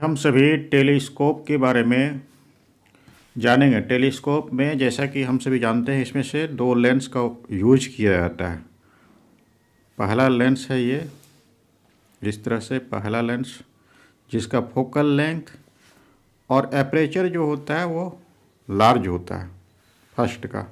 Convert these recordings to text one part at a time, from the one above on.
हम सभी टेलीस्कोप के बारे में जानेंगे। टेलीस्कोप में जैसा कि हम सभी जानते हैं, इसमें से दो लेंस का यूज किया जाता है। पहला लेंस है ये, इस तरह से पहला लेंस, जिसका फोकल लेंथ और एपरेचर जो होता है वो लार्ज होता है फर्स्ट का।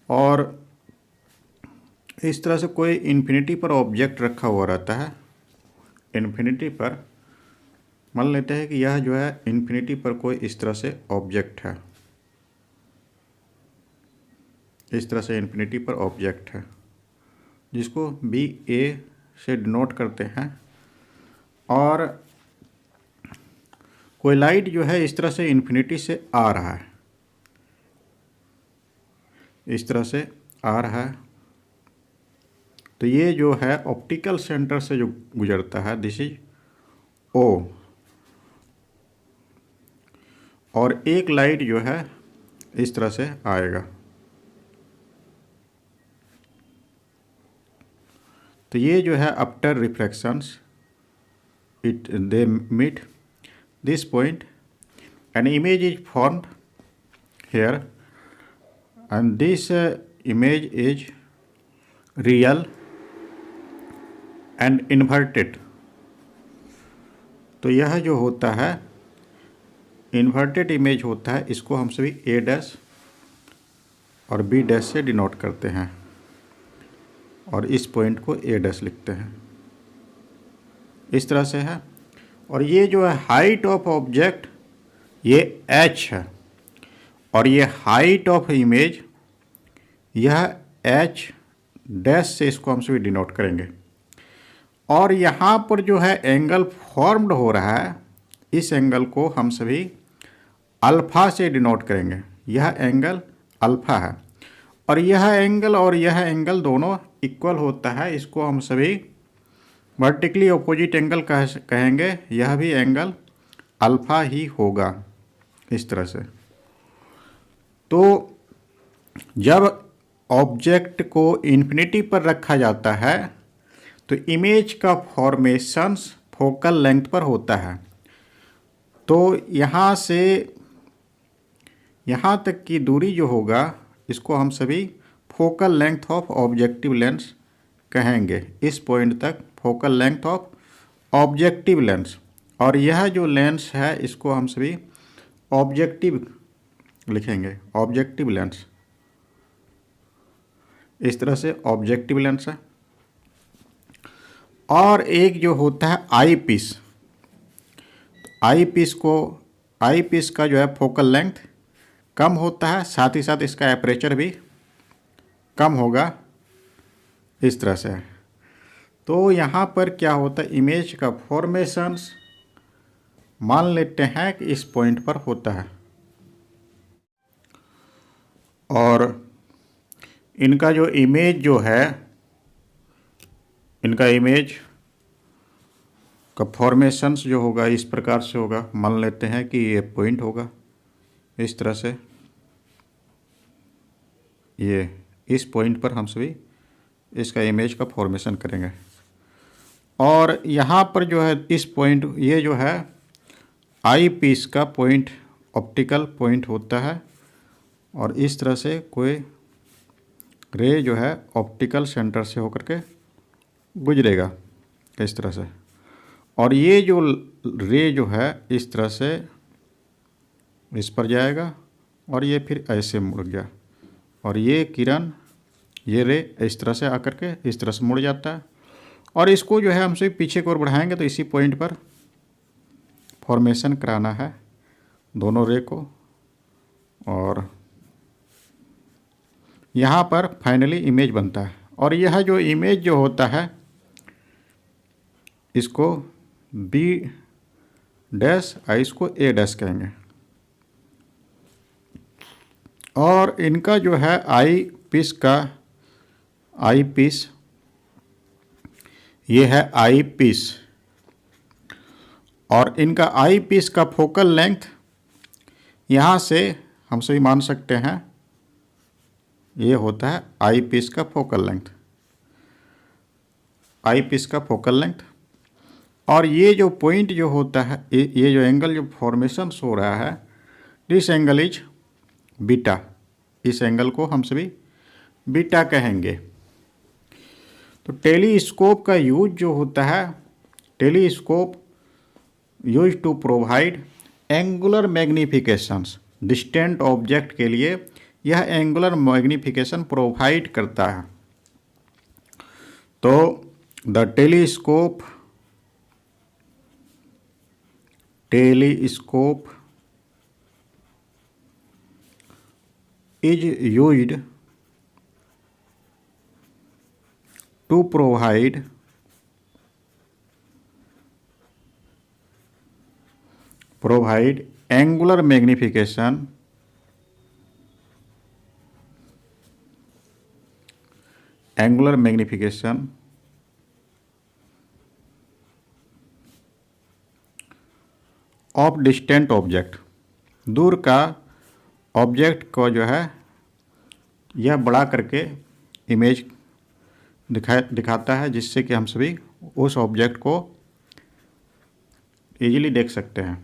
और इस तरह से कोई इन्फिनिटी पर ऑब्जेक्ट रखा हुआ रहता है। इन्फिनिटी पर मान लेते हैं कि यह जो है इन्फिनिटी पर कोई इस तरह से ऑब्जेक्ट है, इस तरह से इन्फिनिटी पर ऑब्जेक्ट है, जिसको बी ए से डिनोट करते हैं। और कोई लाइट जो है इस तरह से इन्फिनिटी से आ रहा है, इस तरह से आ रहा है। तो ये जो है ऑप्टिकल सेंटर से जो गुजरता है, दिस इज ओ। और एक लाइट जो है इस तरह से आएगा। तो ये जो है after refractions it they meet this point, an image is formed here, and this image is real and inverted. तो यह जो होता है इन्वर्टेड इमेज होता है, इसको हम सभी ए डैश और बी डैश से डिनोट करते हैं, और इस पॉइंट को ए डैश लिखते हैं। इस तरह से है। और ये जो है हाइट ऑफ ऑब्जेक्ट ये h है, और ये हाइट ऑफ इमेज यह h डैश से इसको हम सभी डिनोट करेंगे। और यहाँ पर जो है एंगल फॉर्म्ड हो रहा है, इस एंगल को हम सभी अल्फ़ा से डिनोट करेंगे। यह एंगल अल्फ़ा है, और यह एंगल दोनों इक्वल होता है। इसको हम सभी वर्टिकली अपोजिट एंगल कहेंगे। यह भी एंगल अल्फ़ा ही होगा, इस तरह से। तो जब ऑब्जेक्ट को इन्फिनिटी पर रखा जाता है तो इमेज का फॉर्मेशंस फोकल लेंथ पर होता है। तो यहाँ से यहाँ तक की दूरी जो होगा, इसको हम सभी focal length of objective lens कहेंगे। इस पॉइंट तक focal length of objective lens. और यह जो लेंस है इसको हम सभी ऑब्जेक्टिव लिखेंगे, ऑब्जेक्टिव लेंस। इस तरह से ऑब्जेक्टिव लेंस है। और एक जो होता है आई पीस, आई पीस का जो है फोकल लेंथ कम होता है, साथ ही साथ इसका एपरेचर भी कम होगा, इस तरह से है। तो यहाँ पर क्या होता है, इमेज का फॉर्मेशंस मान लेते हैं कि इस पॉइंट पर होता है। और इनका जो इमेज जो है, इनका इमेज का फॉर्मेशंस जो होगा इस प्रकार से होगा। मान लेते हैं कि ये पॉइंट होगा, इस तरह से। ये इस पॉइंट पर हम सभी इसका इमेज का फॉर्मेशन करेंगे। और यहाँ पर जो है इस पॉइंट, ये जो है आई पीस का पॉइंट ऑप्टिकल पॉइंट होता है, और इस तरह से कोई रे जो है ऑप्टिकल सेंटर से होकर के गुजरेगा, इस तरह से। और ये जो रे जो है इस तरह से इस पर जाएगा, और ये फिर ऐसे मुड़ गया, और ये किरण, ये रे इस तरह से आकर के इस तरह से मुड़ जाता है। और इसको जो है हमसे पीछे की ओर बढ़ाएंगे तो इसी पॉइंट पर फॉर्मेशन कराना है दोनों रे को। और यहाँ पर फाइनली इमेज बनता है। और यह जो इमेज जो होता है इसको बी डैश, इसको ए डैश कहेंगे। और इनका जो है आई पीस, ये है आई पीस। और इनका आई पीस का फोकल लेंथ यहाँ से हम सभी मान सकते हैं, ये होता है आई पीस का फोकल लेंथ, आई पीस का फोकल लेंथ। और ये जो पॉइंट जो होता है, ये जो एंगल जो फॉर्मेशन हो रहा है, दिस एंगल इज बीटा। इस एंगल को हम सभी बीटा कहेंगे। तो टेलीस्कोप का यूज जो होता है, telescope use to provide angular magnifications. Distant object के लिए यह एंगुलर मैग्निफिकेशन प्रोवाइड करता है। तो the telescope is used to provide angular magnification of distant object. दूर का ऑब्जेक्ट को जो है यह बड़ा करके इमेज दिखाता है, जिससे कि हम सभी उस ऑब्जेक्ट को इजीली देख सकते हैं।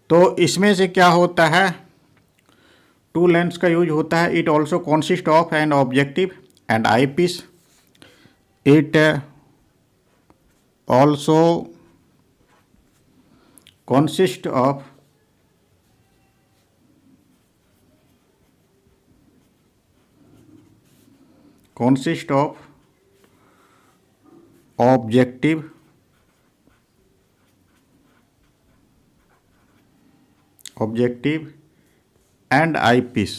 तो इसमें से क्या होता है, टू लेंस का यूज होता है। It also consist of an objective and eyepiece. It also consist of objective and eyepiece।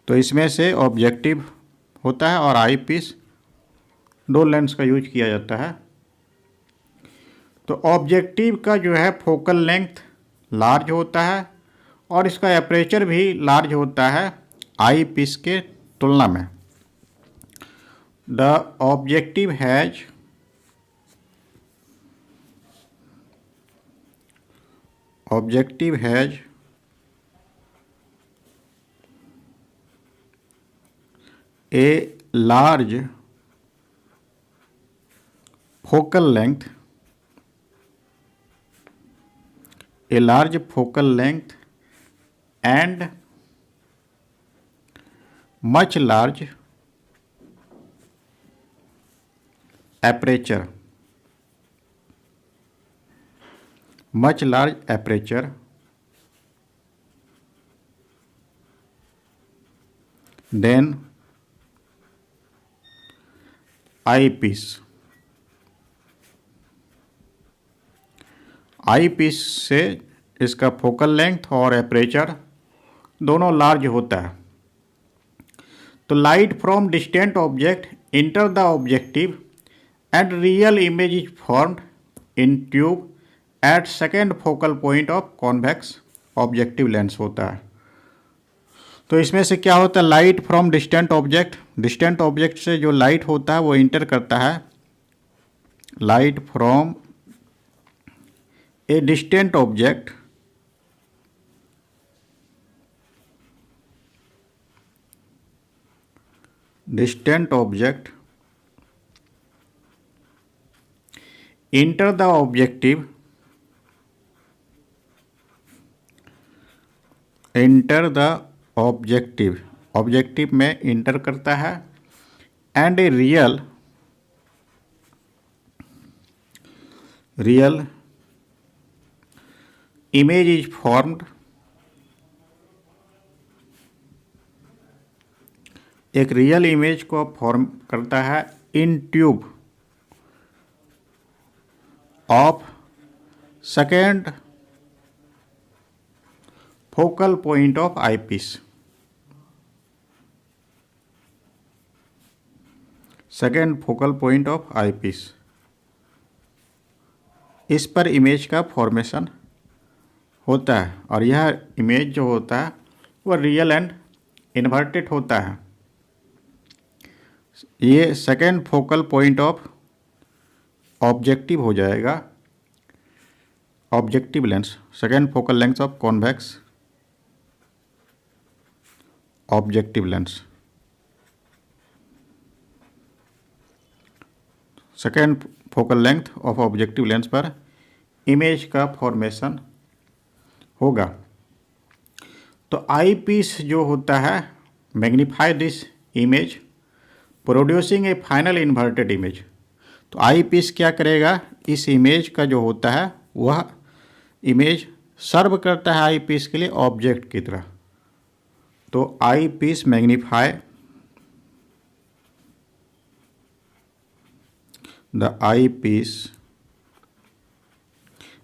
तो इसमें से ऑब्जेक्टिव होता है और आई पीस, दो लेंस का यूज किया जाता है। तो ऑब्जेक्टिव का जो है फोकल लेंथ लार्ज होता है और इसका एपरेचर भी लार्ज होता है आई पीस के तुलना में। The objective has a large focal length and much large aperture, than eyepiece। Eyepiece से इसका फोकल लेंथ और एपरेचर दोनों लार्ज होता है। तो light from distant object enter the objective and real image is formed in tube at second focal point of convex objective lens होता है। तो इसमें से क्या होता है, लाइट फ्रॉम डिस्टेंट ऑब्जेक्ट से जो लाइट होता है वो इंटर करता है। Light from a distant object enter the objective में इंटर करता है and a real image is formed, एक रियल इमेज को फॉर्म करता है in tube of second focal point of eyepiece. Second focal point of eyepiece, इस पर image का फॉर्मेशन होता है और यह इमेज जो होता है वह रियल एंड इन्वर्टेड होता है। ये second focal point of objective हो जाएगा, objective lens, second focal length of convex objective lens. Second focal length of objective lens पर इमेज का फॉर्मेशन होगा। तो आई पीस जो होता है magnify this image producing A final inverted image. तो आई पीस क्या करेगा, इस इमेज का जो होता है वह इमेज सर्व करता है आई पीस के लिए ऑब्जेक्ट की तरह। तो eyepiece magnify the eyepiece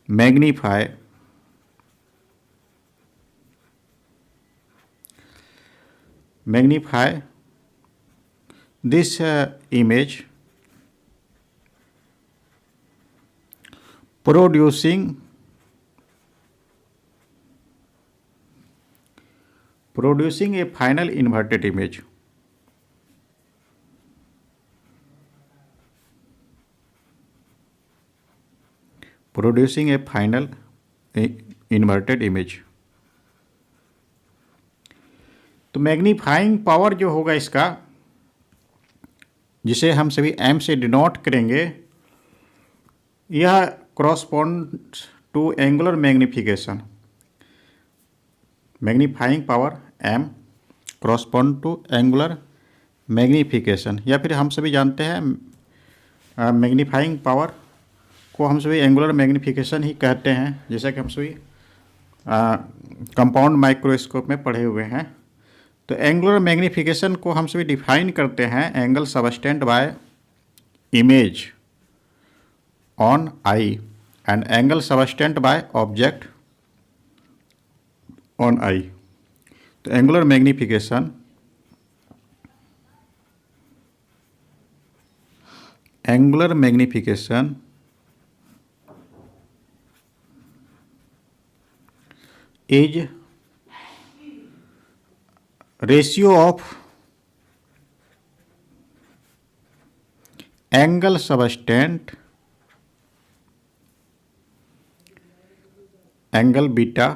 magnify this image producing a final inverted image। Producing A final inverted image. तो मैग्नीफाइंग पावर जो होगा इसका, जिसे हम सभी एम से डिनोट करेंगे, यह corresponds to angular magnification. Magnifying power M corresponds to angular magnification, या फिर हम सभी जानते हैं मैग्नीफाइंग पावर को हम सभी एंगुलर मैग्निफिकेशन ही कहते हैं, जैसा कि हम सभी कंपाउंड माइक्रोस्कोप में पढ़े हुए हैं। तो एंगुलर मैग्निफिकेशन को हम सभी डिफाइन करते हैं angle subtend by image on eye and angle subtend by object on eye. तो angular magnification is ratio of angle subtend angle beta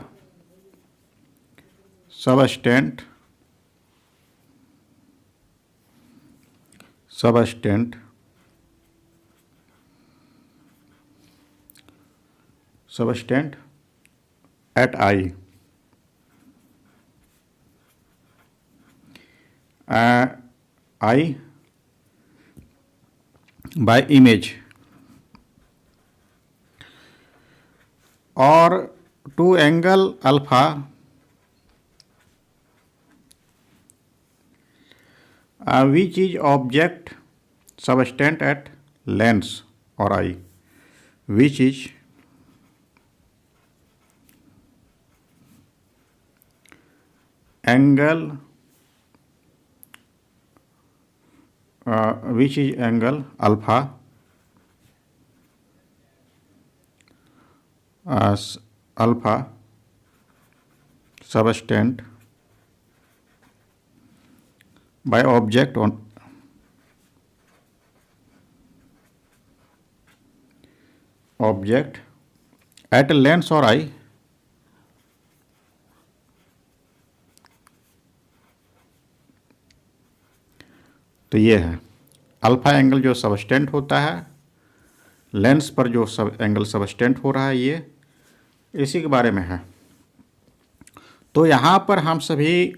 subtend at I I by image, or to angle alpha which is object subtend at lens or eye, which is angle alpha alpha subtend by object at lens or eye। तो ये है alpha angle जो substance होता है, lens पर जो angle substance हो रहा है, ये इसी के बारे में है। तो यहाँ पर हम सभी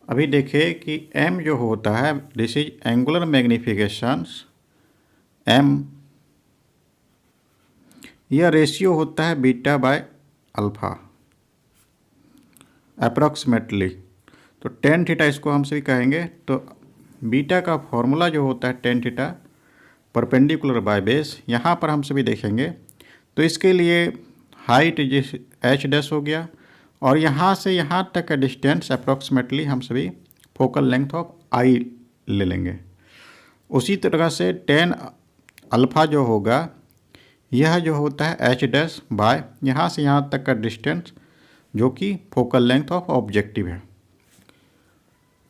अभी देखें कि m जो होता है, दिस इज एंगुलर मैग्निफिकेशंस m, यह रेशियो होता है बीटा बाय अल्फा अप्रॉक्सीमेटली। तो टेन थीटा इसको हम सभी कहेंगे। तो बीटा का फॉर्मूला जो होता है tan theta perpendicular by base, यहाँ पर हम सभी देखेंगे। तो इसके लिए हाइट जिस एच डैश हो गया, और यहाँ से यहाँ तक का डिस्टेंस अप्रॉक्सीमेटली हम सभी फोकल लेंथ ऑफ आई ले लेंगे। उसी तरह से टेन अल्फ़ा जो होगा, यह जो होता है एच डैश बाय यहाँ से यहाँ तक का डिस्टेंस, जो कि फोकल लेंथ ऑफ ऑब्जेक्टिव है।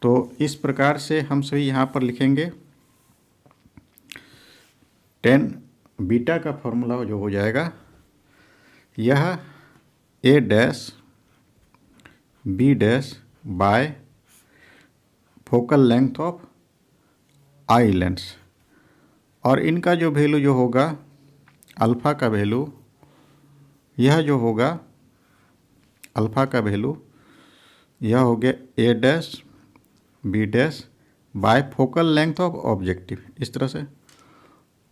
तो इस प्रकार से हम सभी यहाँ पर लिखेंगे। टेन बीटा का फॉर्मूला जो हो जाएगा, यह A dash B dash by focal length of eye lens. और इनका जो वैल्यू जो होगा अल्फ़ा का वैल्यू, यह जो होगा अल्फ़ा का वैल्यू यह हो गया A dash B dash by focal length of objective, इस तरह से।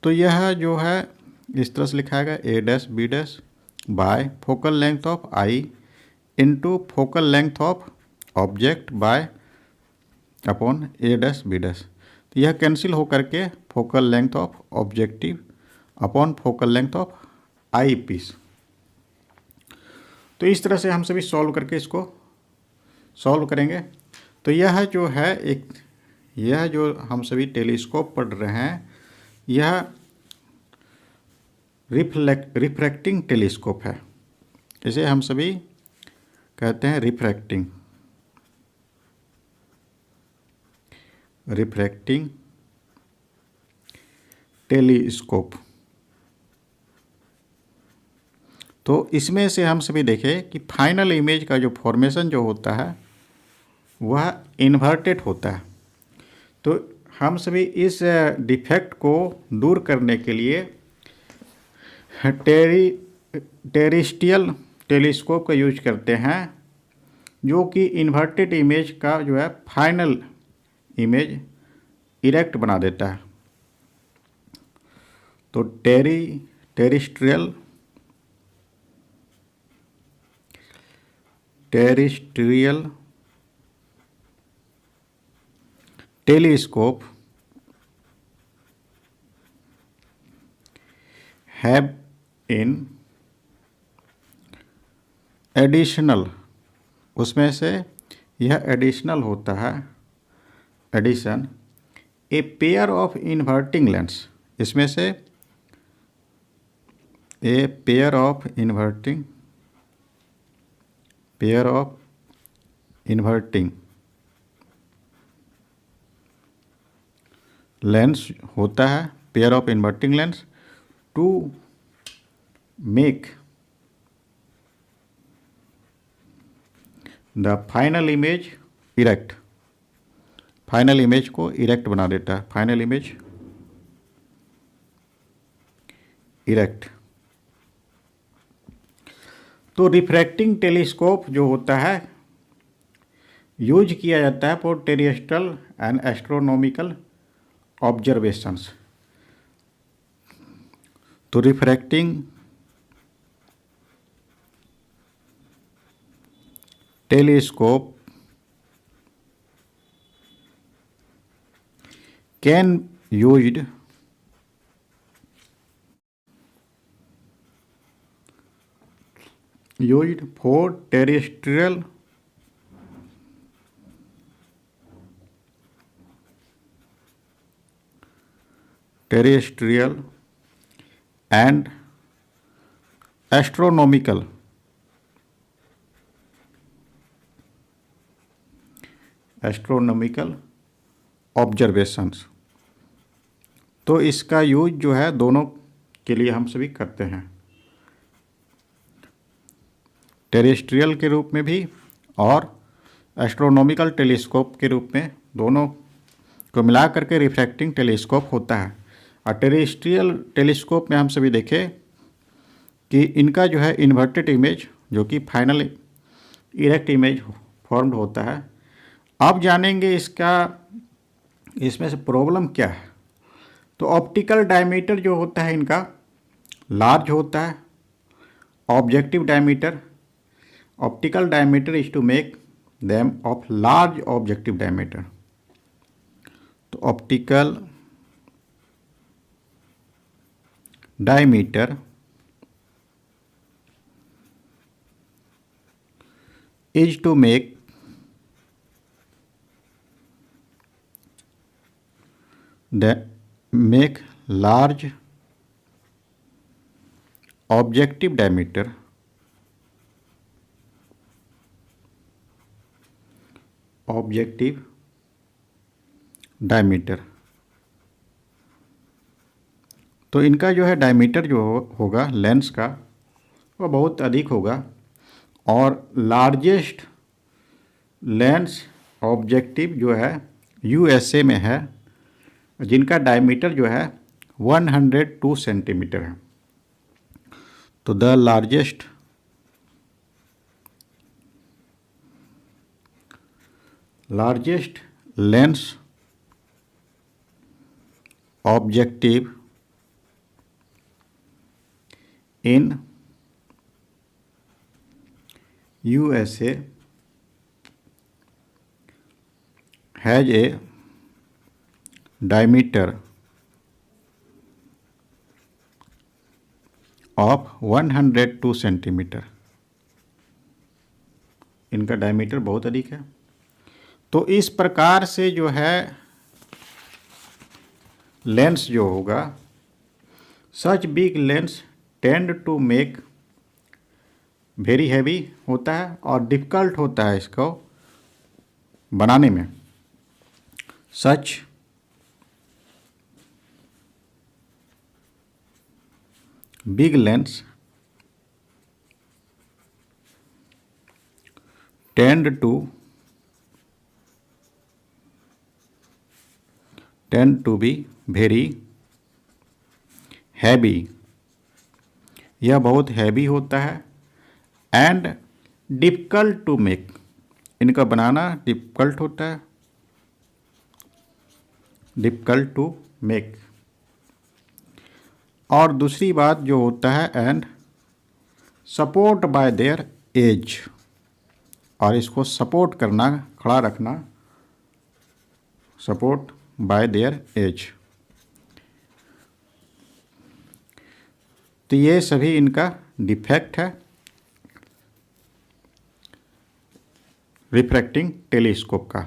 तो यह जो है इस तरह से लिखा है A dash B dash by focal length of eye into focal length of object by upon A dash B dash. तो यह कैंसिल हो करके focal length of objective upon focal length of eyepiece. तो इस तरह से हम सभी सॉल्व करके इसको सॉल्व करेंगे। तो यह जो है यह जो हम सभी टेलीस्कोप पढ़ रहे हैं, यह रिफ्रैक्टिंग टेलीस्कोप है। इसे हम सभी कहते हैं रिफ्रैक्टिंग टेलीस्कोप। तो इसमें से हम सभी देखें कि फाइनल इमेज का जो फॉर्मेशन जो होता है वह इन्वर्टेड होता है। तो हम सभी इस डिफेक्ट को दूर करने के लिए टेरेस्ट्रियल टेलीस्कोप का यूज करते हैं, जो कि इन्वर्टेड इमेज का जो है फाइनल इमेज इरेक्ट बना देता है। तो terrestrial telescope have in additional, उसमें से यह एडिशनल होता है addition a pair of inverting lens, इसमें से a pair of inverting lens होता है, pair of inverting lens to make the final image erect, final image को इरेक्ट बना देता है, फाइनल इमेज इरेक्ट। तो रिफ्रैक्टिंग टेलीस्कोप जो होता है यूज किया जाता है for terrestrial and astronomical observations. तो refracting telescope can used for terrestrial and astronomical observations. तो इसका यूज जो है दोनों के लिए हम सभी करते हैं, टेरेस्ट्रियल के रूप में भी और एस्ट्रोनॉमिकल टेलीस्कोप के रूप में, दोनों को मिला करके रिफ्रैक्टिंग टेलीस्कोप होता है। और टेरेस्ट्रियल टेलीस्कोप में हम सभी देखें कि इनका जो है इन्वर्टेड इमेज जो कि फाइनल इरेक्ट इमेज फॉर्म्ड होता है। अब जानेंगे इसमें से प्रॉब्लम क्या है। तो ऑप्टिकल डायमीटर जो होता है इनका लार्ज होता है। Objective diameter, optical diameter is to make them of large objective diameter. तो optical diameter is to make large objective diameter तो इनका जो है डायमीटर जो होगा लेंस का वो बहुत अधिक होगा। और लार्जेस्ट लेंस ऑब्जेक्टिव जो है यूएसए में है, जिनका डायमीटर जो है 102 सेंटीमीटर है। तो the largest lens objective in USA has a diameter of 102 centimetre. इनका डायमीटर बहुत अधिक है। तो इस प्रकार से जो है लेंस जो होगा, such big lens tend to make very heavy होता है और डिफ़िकल्ट होता है इसको बनाने में। Such big lens tend to be very heavy, यह बहुत हैवी होता है। एंड डिफ़िकल्ट टू मेक, इनका बनाना डिफ़िकल्ट होता है, डिफ़िकल्ट टू मेक। और दूसरी बात जो होता है, and support by their edge, और इसको सपोर्ट करना, खड़ा रखना, सपोर्ट बाय देयर एज। तो ये सभी इनका डिफेक्ट है रिफ्रैक्टिंग टेलीस्कोप का।